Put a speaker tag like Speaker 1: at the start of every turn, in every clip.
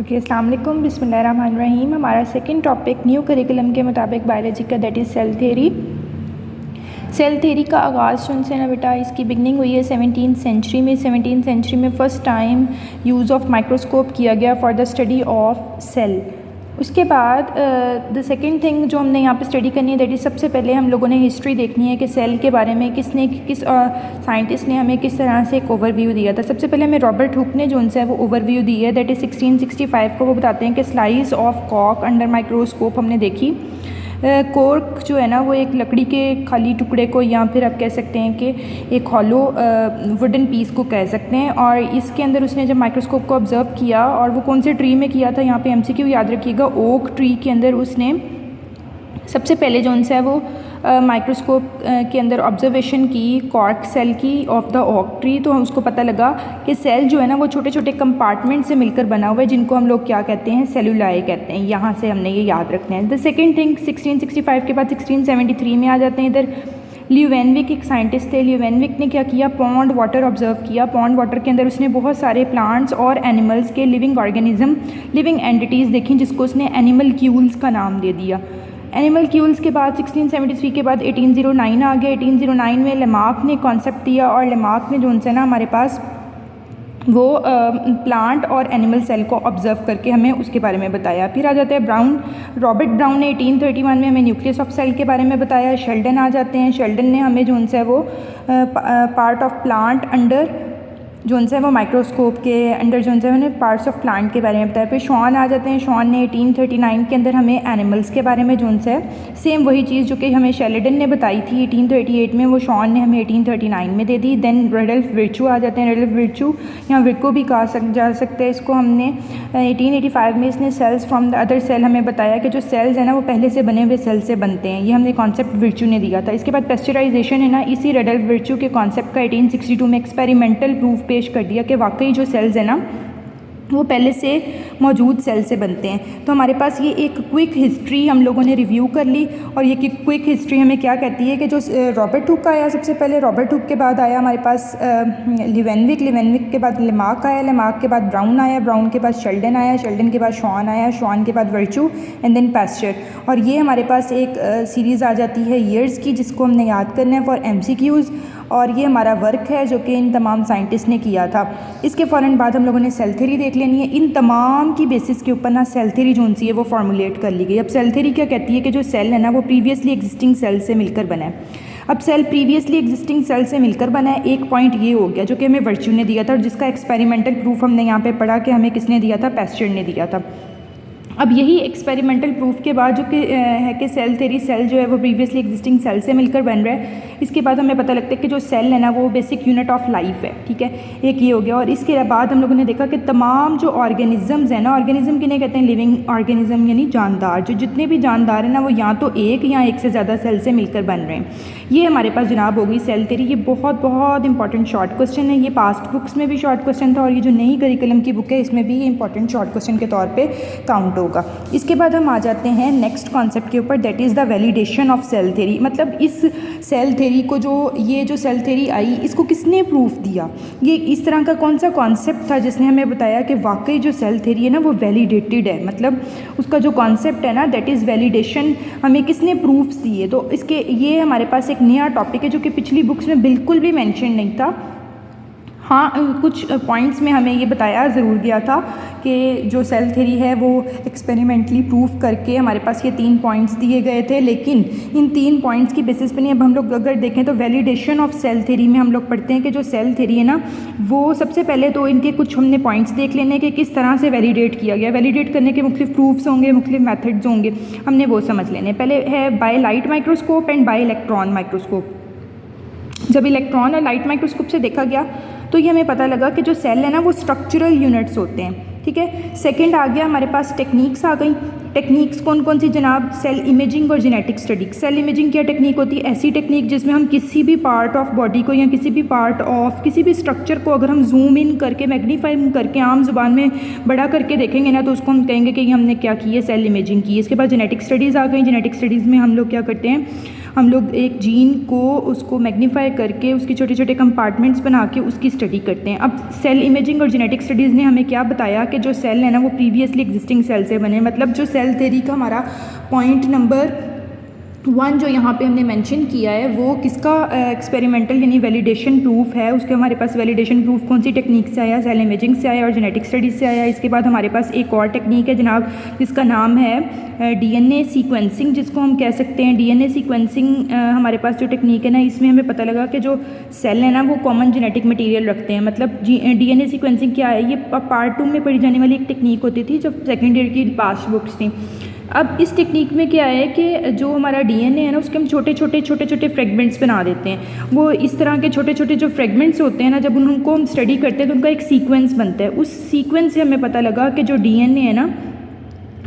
Speaker 1: Okay, अस्सलाम वालेकुम, बिस्मिल्लाहिर्रहमानिर्रहीम। हमारा सेकंड टॉपिक न्यू करिकुलम के मुताबिक बायोलॉजी का, that is cell theory. Cell theory का आगाज़ जो से ना बेटा, इसकी बिगनिंग हुई है 17th सेंचुरी में। 17th सेंचुरी में first time use of microscope किया गया for the study of cell. उसके बाद द सेकंड थिंग जो हमने यहाँ पे स्टडी करनी है, दैट इज़ सबसे पहले हम लोगों ने हिस्ट्री देखनी है कि सेल के बारे में किस साइंटिस्ट ने हमें किस तरह से एक ओवरव्यू दिया था। सबसे पहले हमें रॉबर्ट हुक ने जो उनसे वो ओवरव्यू दी है, दैट इज़ 1665 को। वो बताते हैं कि स्लाइस ऑफ कॉक अंडर माइक्रोस्कोप हमने देखी। कॉर्क जो है ना, वो एक लकड़ी के खाली टुकड़े को, या फिर आप कह सकते हैं कि एक हॉलो वुडन पीस को कह सकते हैं। और इसके अंदर उसने जब माइक्रोस्कोप को ऑब्ज़र्व किया, और वो कौन से ट्री में किया था, यहाँ पे एमसीक्यू याद रखिएगा, ओक ट्री के अंदर उसने सबसे पहले जो उनसे है वो माइक्रोस्कोप के अंदर ऑब्जर्वेशन की कॉर्क सेल की ऑफ द ओक ट्री। तो उसको पता लगा कि सेल जो है ना, वो छोटे छोटे कंपार्टमेंट से मिलकर बना हुआ है, जिनको हम लोग क्या कहते हैं, सेलुलाई कहते हैं। यहाँ से हमने ये याद रखना है। द सेकेंड थिंग, 1665 के बाद 1673 में आ जाते हैं इधर। ल्यूवेनविक एक साइंटिस्ट थे। ल्यूवेनविक ने क्या किया, पॉन्ड वाटर ऑब्जर्व किया। पॉन्ड वाटर के अंदर उसने बहुत सारे प्लांट्स और एनिमल्स के लिविंग ऑर्गेनिज्म, लिविंग एंटिटीज़ देखी, जिसको उसने एनिमल क्यूल्स का नाम दे दिया। एनिमल क्यूल्स के बाद 1673 के बाद 1809 आ गया। 1809 में लेमार्क ने कॉन्सेप्ट दिया, और लेमार्क ने जो उनसे ना हमारे पास वो प्लांट और एनिमल सेल को ऑब्जर्व करके हमें उसके बारे में बताया। फिर आ जाता है ब्राउन। रॉबर्ट ब्राउन ने 1831 में हमें न्यूक्लियस ऑफ सेल के बारे में बताया। शेल्डन आ जाते हैं। शेल्डन ने हमें जो उनसे वो पार्ट ऑफ प्लांट अंडर जो उनसे वो माइक्रोस्कोप के अंडर जो उनसे उन्हें पार्ट्स ऑफ प्लांट के बारे में बताया। फिर शॉन आ जाते हैं। शॉन ने 1839 के अंदर हमें एनिमल्स के बारे में जो उनसे सेम वही चीज़ जो कि हमें शेल्डन ने बताई थी 1838 में, वो शॉन ने हमें 1839 में दे दी। देन रेडल्फ विर्चू आ जाते हैं। रेडल्फ विर्चू या विर्को भी कहा जा सकते हैं इसको। हमने 1885 में इसने cells from the other cell हमें बताया कि जो सेल्स है ना, वो पहले से बने हुए सेल से बनते हैं। ये हमने कॉन्सेप्ट विर्चू ने दिया था। इसके बाद पेस्चराइजेशन है ना, इसी रेडल्फ विर्चू के कॉन्सेप्ट का 1862 में एक्सपेरिमेंटल प्रूफ पेश कर दिया कि वाकई जो सेल्स है ना, वो पहले से मौजूद सेल से बनते हैं। तो हमारे पास ये एक क्विक हिस्ट्री हम लोगों ने रिव्यू कर ली। और ये क्विक हिस्ट्री हमें क्या कहती है कि जो रॉबर्ट हुक आया सबसे पहले, रॉबर्ट हुक के बाद आया हमारे पास ल्यूवेनविक, ल्यूवेनविक के बाद लेमार्क आया, लेमार्क के बाद ब्राउन आया, ब्राउन के बाद शेल्डन आया, शेल्डन के बाद शॉन आया, शॉन के बाद वर्चू, एंड देन पैस्चर। और ये हमारे पास एक सीरीज़ आ जाती है ईयर्स की, जिसको हमने याद करना है फॉर MCQs। और ये हमारा वर्क है जो कि इन तमाम साइंटिस्ट ने किया था। इसके फ़ौरन बाद हम लोगों ने सेल थ्योरी देख लेनी है। इन तमाम की बेसिस के ऊपर ना सेल थ्योरी जो सी है वो फॉर्मुलेट कर ली गई। अब सेल थ्योरी क्या कहती है कि जो सेल है ना, वो प्रीवियसली एग्जिस्टिंग सेल से मिलकर बना है। अब सेल प्रीवियसली एग्जिस्टिंग सेल से मिलकर बना है, एक पॉइंट ये हो गया जो कि हमें वर्च्यू ने दिया था, और जिसका एक्सपेरिमेंटल प्रूफ हमने यहाँ पे पढ़ा कि हमें किसने दिया था, पैस्चर ने दिया था। अब यही एक्सपेरिमेंटल प्रूफ के बाद जो कि है कि सेल थ्योरी, सेल जो है वो प्रीवियसली एग्जिस्टिंग सेल से मिलकर बन रहा है। इसके बाद हमें पता लगता है कि जो सेल है ना, वो बेसिक यूनिट ऑफ लाइफ है। ठीक है, एक ये हो गया। और इसके बाद हम लोगों ने देखा कि तमाम जो ऑर्गेनिजम्स हैं ना, ऑर्गेनिज्म किन्हें कहते हैं, लिविंग ऑर्गेनिज्म यानी जानदार। जो जितने भी जानदार हैं ना, वो या तो एक या एक से ज़्यादा सेल से मिलकर बन रहे हैं। ये हमारे पास जनाब हो गई सेल थ्योरी। ये बहुत बहुत इंपॉर्टेंट शॉर्ट क्वेश्चन है। ये पास्ट बुक्स में भी शॉर्ट क्वेश्चन था, और ये जो नई करिकुलम की बुक है, इसमें भी ये इंपॉर्टेंट शॉर्ट क्वेश्चन के तौर पर काउंट होगा। इसके बाद हम आ जाते हैं नेक्स्ट कॉन्सेप्ट के ऊपर, that is the validation of cell theory. मतलब इस सेल थ्योरी को ये जो सेल थ्योरी आई, इसको किसने प्रूफ दिया? ये इस तरह का कौन सा कॉन्सेप्ट था जिसने हमें बताया कि वाकई जो सेल थ्योरी है ना, वो वैलिडेटेड है। मतलब उसका जो कॉन्सेप्ट है ना, दैट इज़ वैलिडेशन, हमें किसने प्रूफ्स दिए? तो इसके ये हमारे पास एक नया टॉपिक है जो कि पिछली बुक्स में बिल्कुल भी मेंशन नहीं था। हाँ, कुछ पॉइंट्स में हमें ये बताया ज़रूर गया था कि जो सेल थ्योरी है वो एक्सपेरिमेंटली प्रूफ करके हमारे पास ये 3 पॉइंट्स दिए गए थे, लेकिन इन 3 पॉइंट्स की बेसिस पे नहीं। अब हम लोग अगर देखें तो वैलिडेशन ऑफ सेल थ्योरी में हम लोग पढ़ते हैं कि जो सेल थ्योरी है ना, वो सबसे पहले तो इनके कुछ हमने पॉइंट्स देख लेने कि किस तरह से वैलिडेट किया गया। वैलिडेट करने के मुख्तलिफ प्रूफ्स होंगे, मुख्तलिफ मैथड्स होंगे, हमने वो समझ लेने। पहले है by light microscope and bye electron microscope. जब इलेक्ट्रॉन और लाइट माइक्रोस्कोप से देखा गया तो ये हमें पता लगा कि जो सेल है ना, वो स्ट्रक्चरल यूनिट्स होते हैं। ठीक है, सेकंड आ गया हमारे पास टेक्निक्स आ गई। टेक्निक्स कौन कौन सी जनाब? सेल इमेजिंग और जेनेटिक स्टडी। सेल इमेजिंग क्या टेक्निक होती है? ऐसी टेक्निक जिसमें हम किसी भी पार्ट ऑफ बॉडी को या किसी भी पार्ट ऑफ किसी भी स्ट्रक्चर को अगर हम जूम इन करके, मैग्नीफाई करके, आम जुबान में बड़ा करके देखेंगे ना, तो उसको हम कहेंगे कि हमने क्या की है, सेल इमेजिंग की है। इसके बाद जेनेटिक स्टडीज़ आ गई। जेनेटिक स्टडीज़ में हम लोग क्या करते हैं, हम लोग एक जीन को उसको मैग्नीफाई करके उसके छोटे छोटे कंपार्टमेंट्स बना के उसकी स्टडी करते हैं। अब सेल इमेजिंग और जेनेटिक स्टडीज़ ने हमें क्या बताया कि जो सेल है ना वो प्रीवियसली एग्जिस्टिंग सेल से बने, मतलब जो सेल थ्योरी का हमारा पॉइंट नंबर 1 जो यहाँ पे हमने मेंशन किया है वो किसका एक्सपेरिमेंटल यानी वैलिडेशन प्रूफ है। उसके हमारे पास वैलिडेशन प्रूफ कौन सी टेक्निक से आया, सेल इमेजिंग से आया और जेनेटिक स्टडीज़ से आया। इसके बाद हमारे पास एक और टेक्निक है जनाब जिसका नाम है डीएनए सीक्वेंसिंग, जिसको हम कह सकते हैं डीएनए सीक्वेंसिंग। हमारे पास जो टेक्निक है ना इसमें हमें पता लगा कि जो सेल है ना वो कॉमन जेनेटिक मटीरियल रखते हैं। मतलब डीएनए सीक्वेंसिंग क्या है, ये पार्ट 2 में पढ़ी जाने वाली एक टेक्निक होती थी जब सेकेंड ईयर की पास बुक्स थी। अब इस टेक्निक में क्या है कि जो हमारा डीएनए है ना उसके हम छोटे छोटे फ्रेगमेंट्स बना देते हैं। वो इस तरह के छोटे छोटे जो फ्रेगमेंट्स होते हैं ना जब उनको हम स्टडी करते हैं तो उनका एक सीक्वेंस बनता है। उस सीक्वेंस से हमें पता लगा कि जो डीएनए है ना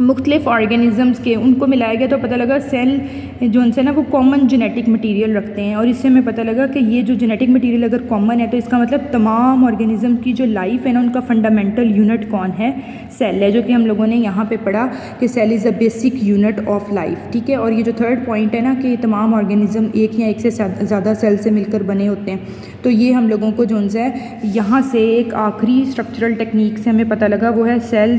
Speaker 1: मुख्तलिफ ऑर्गेनिज़म्स के उनको मिलाया गया तो पता लगा सेल जो उनसे ना वो कॉमन जेनेटिक मटेरियल रखते हैं। और इससे हमें पता लगा कि ये जो जेनेटिक मटेरियल अगर कॉमन है तो इसका मतलब तमाम ऑर्गेनिज़म की जो लाइफ है ना उनका फंडामेंटल यूनिट कौन है, सेल है, जो कि हम लोगों ने यहाँ पे पढ़ा कि cell is a basic unit of life. ठीक है, और ये जो थर्ड पॉइंट है ना कि तमाम ऑर्गेनिज़म एक या एक से ज़्यादा सेल से मिलकर बने होते हैं। तो ये हम लोगों को जो है यहाँ से एक आखिरी स्ट्रक्चरल टेक्निक से हमें पता लगा वो है सेल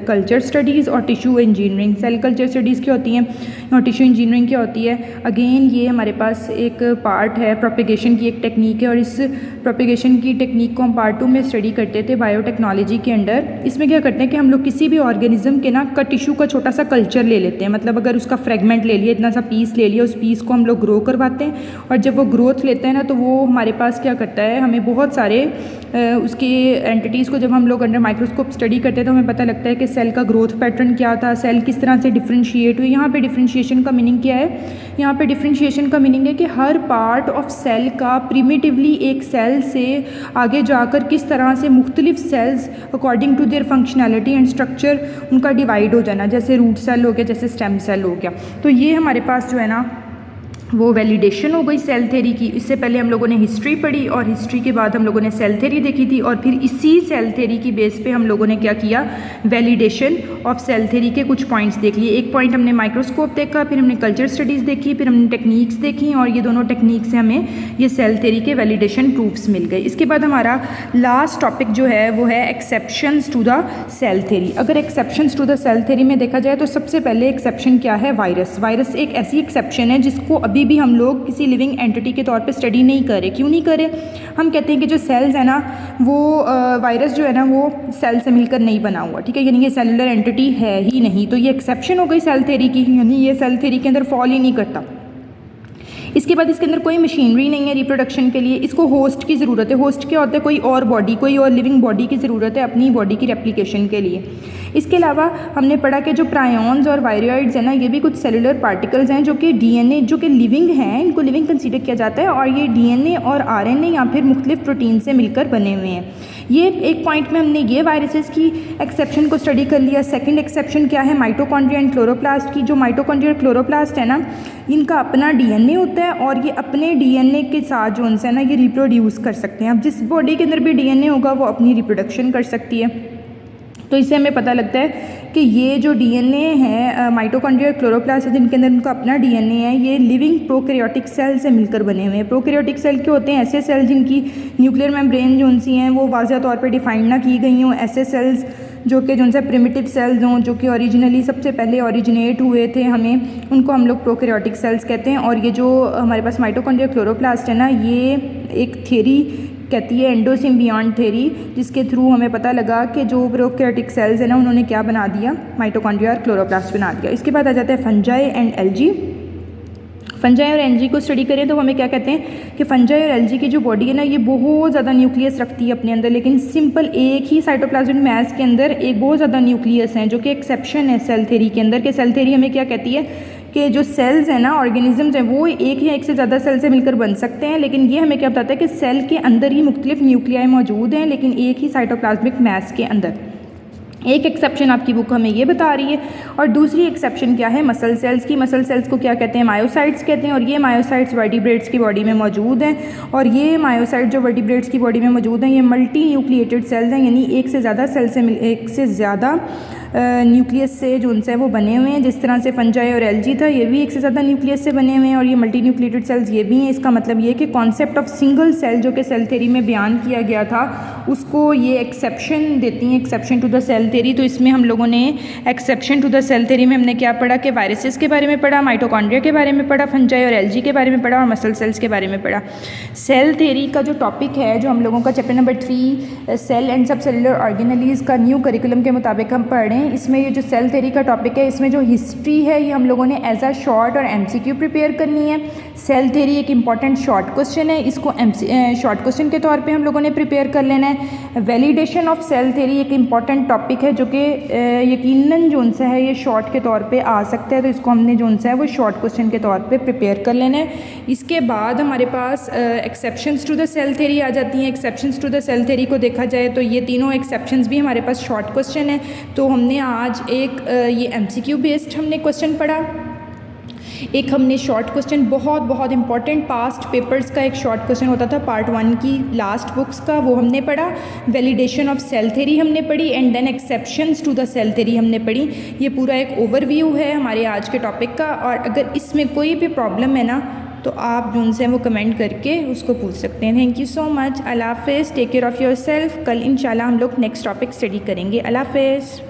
Speaker 1: कल्चर स्टडीज़ और tissue engineering. Cell culture studies क्या होती हैं और टिश्यू इंजीनियरिंग क्या होती है। अगेन ये हमारे पास एक पार्ट है, प्रोपेगेशन की एक टेक्निक है और इस प्रोपेगेशन की टेक्निक को हम पार्ट 2 में स्टडी करते थे बायोटेक्नोलॉजी के अंडर। इसमें क्या करते हैं कि हम लोग किसी भी ऑर्गेनिज्म के ना का टिश्यू का छोटा सा कल्चर ले लेते हैं। मतलब अगर उसका फ्रेगमेंट ले लिया, इतना सा पीस ले लिया, उस पीस को हम लोग ग्रो करवाते हैं और जब वो ग्रोथ लेते हैं ना तो वो हमारे पास क्या करता है, हमें बहुत सारे उसके एंटिटीज़ को जब हम लोग अंडर माइक्रोस्कोप स्टडी करते हैं तो हमें पता लगता है कि सेल का ग्रोथ पैटर्न क्या था, सेल किस तरह से डिफ्रेंशिएट हुई। यहाँ पे डिफ्रेंशिएशन का मीनिंग क्या है, यहाँ पे डिफ्रेंशिएशन का मीनिंग है कि हर पार्ट ऑफ सेल का प्रिमिटिवली एक सेल से आगे जाकर किस तरह से मुख्तलिफ cells according to their functionality and structure उनका डिवाइड हो जाना, जैसे रूट सेल हो गया, जैसे स्टेम सेल हो गया। तो ये हमारे पास जो है ना वो वैलिडेशन हो गई सेल थ्योरी की। इससे पहले हम लोगों ने हिस्ट्री पढ़ी और हिस्ट्री के बाद हम लोगों ने सेल थ्योरी देखी थी और फिर इसी सेल थ्योरी की बेस पे हम लोगों ने क्या किया, वैलिडेशन ऑफ सेल थ्योरी के कुछ पॉइंट्स देख लिए। एक पॉइंट हमने माइक्रोस्कोप देखा, फिर हमने कल्चर स्टडीज़ देखी, फिर हमने टेक्निक्स देखी और ये दोनों टेक्निक से हमें ये सेल थ्योरी के वैलिडेशन प्रूफ्स मिल गए। इसके बाद हमारा लास्ट टॉपिक जो है वो है exceptions to the cell theory. अगर exceptions to the cell theory में देखा जाए तो सबसे पहले एक्सेप्शन क्या है, वायरस। वायरस एक ऐसी एक्सेप्शन है जिसको अभी भी हम लोग किसी लिविंग एंटिटी के तौर पे स्टडी नहीं कर रहे। क्यों नहीं कर रहे, हम कहते हैं कि जो सेल्स है ना वो वायरस जो है ना वो सेल से मिलकर नहीं बना हुआ, ठीक है, यानी ये सेलुलर एंटिटी है ही नहीं। तो ये एक्सेप्शन हो गई सेल थ्योरी की, यानी ये सेल थ्योरी के अंदर फॉल ही नहीं करता। इसके बाद इसके अंदर कोई मशीनरी नहीं है रिप्रोडक्शन के लिए, इसको होस्ट की ज़रूरत है। होस्ट क्या होता है, कोई और बॉडी, कोई और लिविंग बॉडी की ज़रूरत है अपनी बॉडी की रेप्लिकेशन के लिए। इसके अलावा हमने पढ़ा कि जो प्रायोन्स और वायरोइड्स हैं ना ये भी कुछ सेलुलर पार्टिकल्स हैं जो कि डीएनए जो कि लिविंग हैं, इनको लिविंग कंसीडर किया जाता है और ये डीएनए और आरएनए या फिर मुख्तलिफ प्रोटीन से मिलकर बने हुए हैं। ये एक पॉइंट में हमने ये वायरसेस की एक्सेप्शन को स्टडी कर लिया। सेकंड एक्सेप्शन क्या है, माइटोकॉन्ड्रिया एंड क्लोरोप्लास्ट की। जो माइटोकॉन्ड्रिया और क्लोरोप्लास्ट है ना इनका अपना डीएनए होता है और ये अपने डीएनए के साथ जो उनसे ना ये रिप्रोड्यूस कर सकते हैं। अब जिस बॉडी के अंदर भी डीएनए होगा वो अपनी रिप्रोडक्शन कर सकती है। तो इससे हमें पता लगता है कि ये जो डीएनए है माइटोकॉन्ड्रिया क्लोरोप्लास्ट है जिनके अंदर उनका अपना डीएनए है, ये लिविंग प्रोकैरियोटिक सेल से मिलकर बने हुए हैं। प्रोकैरियोटिक सेल क्या होते हैं, ऐसे सेल जिनकी न्यूक्लियर मेम्ब्रेन जो उनसी हैं वो वाज़ह तौर पे डिफाइंड ना की गई हों। ऐसे सेल्स जो कि जो प्रिमिटिव सेल्स हों जो कि ओरिजिनली सबसे पहले ओरिजिनेट हुए थे हमें, उनको हम लोग प्रोकैरियोटिक सेल्स कहते हैं। और ये जो हमारे पास माइटोकॉन्ड्रिया क्लोरोप्लास्ट है ना ये एक थ्योरी कहती है एंडोसिम्बियॉन्ट थ्योरी, जिसके थ्रू हमें पता लगा कि जो प्रोकैरियोटिक सेल्स है ना उन्होंने क्या बना दिया, माइटोकॉन्ड्रिया और क्लोरोप्लास्ट बना दिया। इसके बाद आ जाता है फंजाई एंड एल्गी। फंजाई और एल्गी को स्टडी करें तो हमें क्या कहते हैं कि फंजाई और एल्गी की जो बॉडी है ना ये बहुत ज़्यादा न्यूक्लियस रखती है अपने अंदर, लेकिन सिंपल एक ही साइटोप्लाज्मिक मैस के अंदर एक बहुत ज़्यादा न्यूक्लियस हैं, जो कि एक्सेप्शन है सेल थ्योरी के अंदर। कि सेल थ्योरी हमें क्या कहती है कि जो सेल्स हैं ना ऑर्गेनिजम्स हैं वो एक या एक से ज़्यादा सेल से मिलकर बन सकते हैं, लेकिन ये हमें क्या बताता है कि सेल के अंदर ही मुख्तलिफ न्यूक्लियाई मौजूद हैं लेकिन एक ही साइटोप्लाज्मिक मैस के अंदर। एक एक्सेप्शन आपकी बुक हमें ये बता रही है, और दूसरी एक्सेप्शन क्या है मसल सेल्स की। मसल सेल्स को क्या कहते हैं, मायोसाइट्स कहते हैं, और ये मायोसाइट्स वर्टिब्रेट्स की बॉडी में मौजूद हैं, और ये मायोसाइट जो वर्टिब्रेट्स की बॉडी में मौजूद हैं ये मल्टी न्यूक्लिएटेड सेल्स हैं, यानी एक से ज़्यादा न्यूक्लियस से जो उनसे वो बने हुए हैं। जिस तरह से फंजाई और एल्गी था ये भी एक से ज़्यादा न्यूक्लियस से बने हुए हैं, और ये मल्टी न्यूक्लिएटेड सेल्स ये भी हैं। इसका मतलब ये कि कॉन्सेप्ट ऑफ सिंगल सेल जो कि सेल थ्योरी में बयान किया गया था उसको ये एक्सेप्शन देती हैं, exception to the cell theory. तो इसमें हम लोगों ने exception to the cell theory में हमने क्या पढ़ा कि वायरसेस के बारे में पढ़ा, माइटोकॉन्ड्रिया के बारे में पढ़ा, फंजाई और एल्गी के बारे में पढ़ा, और मसल सेल्स के बारे में पढ़ा। सेल थ्योरी का जो टॉपिक है जो हम लोगों का चैप्टर नंबर 3 सेल एंड सब सेलुलर ऑर्गेनेलीज का न्यू करिकुलम के मुताबिक हम पढ़ रहे हैं। इसमें ये जो सेल थ्योरी का टॉपिक है इसमें जो हिस्ट्री है ये हम लोगों ने एज अ शॉर्ट और MCQ प्रिपेयर करनी है। सेल थ्योरी एक इंपॉर्टेंट शॉर्ट क्वेश्चन है, इसको शॉर्ट क्वेश्चन के तौर पे हम लोगों ने प्रिपेयर कर लेना है। वैलिडेशन ऑफ सेल थ्योरी एक इंपॉर्टेंट टॉपिक है जो कि यकीनन जो सा है ये शॉर्ट के तौर पे आ सकता है, तो इसको हमने जो सा है वो शॉर्ट क्वेश्चन के तौर पे प्रिपेयर कर लेना है। इसके बाद हमारे पास exceptions to the cell theory आ जाती हैं। Exceptions to the cell theory को देखा जाए तो ये तीनों एक्सेप्शंस भी हमारे पास शॉर्ट क्वेश्चन है। तो हमने आज एक ये MCQ बेस्ड हमने क्वेश्चन पढ़ा, एक हमने शॉर्ट क्वेश्चन बहुत इंपॉर्टेंट पास्ट पेपर्स का एक शॉर्ट क्वेश्चन होता था पार्ट 1 की लास्ट बुक्स का, वो हमने पढ़ा। वैलिडेशन ऑफ सेल थ्योरी हमने पढ़ी, and then exceptions to the cell theory हमने पढ़ी। ये पूरा एक ओवरव्यू है हमारे आज के टॉपिक का, और अगर इसमें कोई भी प्रॉब्लम है ना तो आप जो उनसे वो कमेंट करके उसको पूछ सकते हैं। Thank you so much. अल्लाह हाफ़िज़, take care of yourself. कल इंशाल्लाह हम लोग नेक्स्ट टॉपिक स्टडी करेंगे। अल्लाह हाफ़िज़।